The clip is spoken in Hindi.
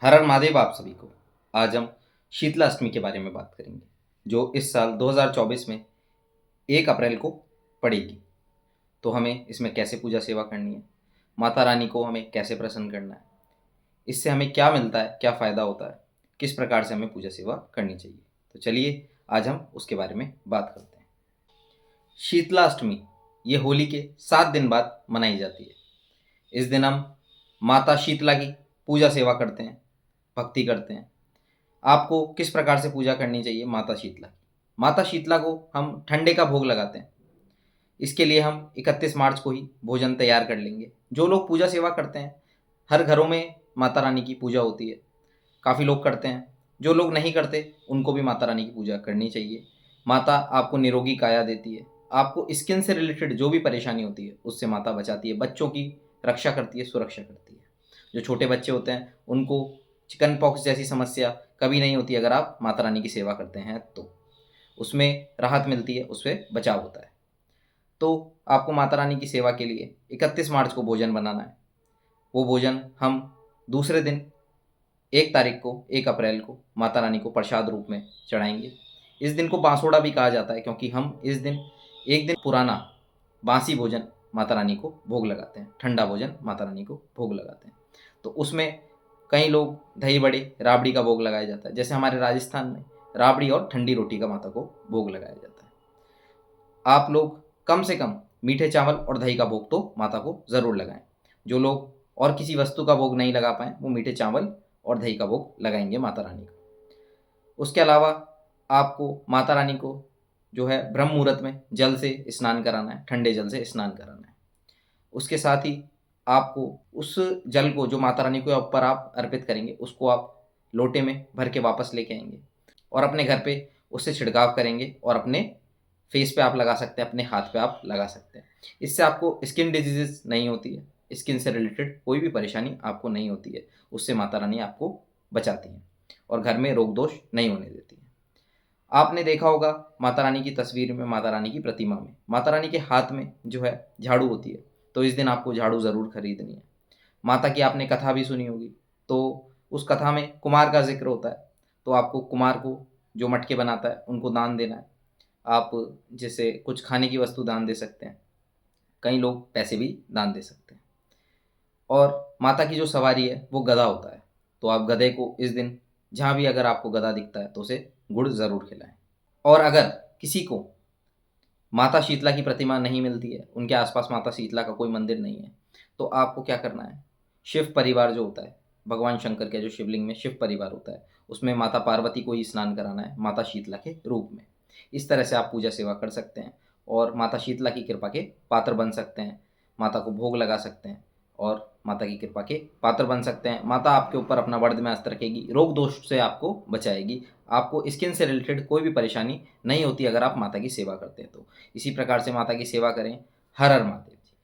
हर हर महादेव आप सभी को। आज हम शीतला अष्टमी के बारे में बात करेंगे जो इस साल 2024 में 1 अप्रैल को पड़ेगी। तो हमें इसमें कैसे पूजा सेवा करनी है, माता रानी को हमें कैसे प्रसन्न करना है, इससे हमें क्या मिलता है, क्या फ़ायदा होता है, किस प्रकार से हमें पूजा सेवा करनी चाहिए। तो चलिए आज हम उसके बारे में बात करते हैं। शीतला अष्टमी ये होली के 7 दिन बाद मनाई जाती है। इस दिन हम माता शीतला की पूजा सेवा करते हैं, भक्ति करते हैं। आपको किस प्रकार से पूजा करनी चाहिए माता शीतला की? माता शीतला को हम ठंडे का भोग लगाते हैं। इसके लिए हम 31 मार्च को ही भोजन तैयार कर लेंगे। जो लोग पूजा सेवा करते हैं, हर घरों में माता रानी की पूजा होती है, काफ़ी लोग करते हैं। जो लोग नहीं करते उनको भी माता रानी की पूजा करनी चाहिए। माता आपको निरोगी काया देती है, आपको स्किन से रिलेटेड जो भी परेशानी होती है उससे माता बचाती है, बच्चों की रक्षा करती है, सुरक्षा करती है। जो छोटे बच्चे होते हैं उनको चिकन पॉक्स जैसी समस्या कभी नहीं होती अगर आप माता रानी की सेवा करते हैं तो उसमें राहत मिलती है, उससे बचाव होता है। तो आपको माता रानी की सेवा के लिए 31 मार्च को भोजन बनाना है। वो भोजन हम दूसरे दिन 1 तारीख को 1 अप्रैल को माता रानी को प्रसाद रूप में चढ़ाएंगे। इस दिन को बांसोड़ा भी कहा जाता है क्योंकि हम इस दिन एक दिन पुराना बासी भोजन माता रानी को भोग लगाते हैं, ठंडा भोजन माता रानी को भोग लगाते हैं। तो उसमें कई लोग दही बड़े राबड़ी का भोग लगाया जाता है। जैसे हमारे राजस्थान में राबड़ी और ठंडी रोटी का माता को भोग लगाया जाता है। आप लोग कम से कम मीठे चावल और दही का भोग तो माता को ज़रूर लगाएं। जो लोग और किसी वस्तु का भोग नहीं लगा पाएँ वो मीठे चावल और दही का भोग लगाएंगे माता रानी को। उसके अलावा आपको माता रानी को जो है ब्रह्म मुहूर्त में जल से स्नान कराना है, ठंडे जल से स्नान कराना है। उसके साथ ही आपको उस जल को जो माता रानी के ऊपर आप अर्पित करेंगे उसको आप लोटे में भर के वापस लेके आएंगे और अपने घर पे उससे छिड़काव करेंगे और अपने फेस पे आप लगा सकते हैं, अपने हाथ पे आप लगा सकते हैं। इससे आपको स्किन डिजीजेस नहीं होती है, स्किन से रिलेटेड कोई भी परेशानी आपको नहीं होती है। उससे माता रानी आपको बचाती हैं और घर में रोग दोष नहीं होने देती है। आपने देखा होगा माता रानी की तस्वीर में, माता रानी की प्रतिमा में माता रानी के हाथ में जो है झाड़ू होती है। तो इस दिन आपको झाड़ू ज़रूर खरीदनी है। माता की आपने कथा भी सुनी होगी, तो उस कथा में कुमार का जिक्र होता है। तो आपको कुमार को जो मटके बनाता है उनको दान देना है। आप जैसे कुछ खाने की वस्तु दान दे सकते हैं, कई लोग पैसे भी दान दे सकते हैं। और माता की जो सवारी है वो गधा होता है। तो आप गधे को इस दिन जहाँ भी अगर आपको गधा दिखता है तो उसे गुड़ ज़रूर खिलाएं। और अगर किसी को माता शीतला की प्रतिमा नहीं मिलती है, उनके आसपास माता शीतला का कोई मंदिर नहीं है, तो आपको क्या करना है, शिव परिवार जो होता है, भगवान शंकर के जो शिवलिंग में शिव परिवार होता है उसमें माता पार्वती को ही स्नान कराना है माता शीतला के रूप में। इस तरह से आप पूजा सेवा कर सकते हैं और माता शीतला की कृपा के पात्र बन सकते हैं। माता को भोग लगा सकते हैं और माता की कृपा के पात्र बन सकते हैं। माता आपके ऊपर अपना वरद हस्त रखेगी, रोग दोष से आपको बचाएगी। आपको स्किन से रिलेटेड कोई भी परेशानी नहीं होती अगर आप माता की सेवा करते हैं तो। इसी प्रकार से माता की सेवा करें। हर हर महादेव जी।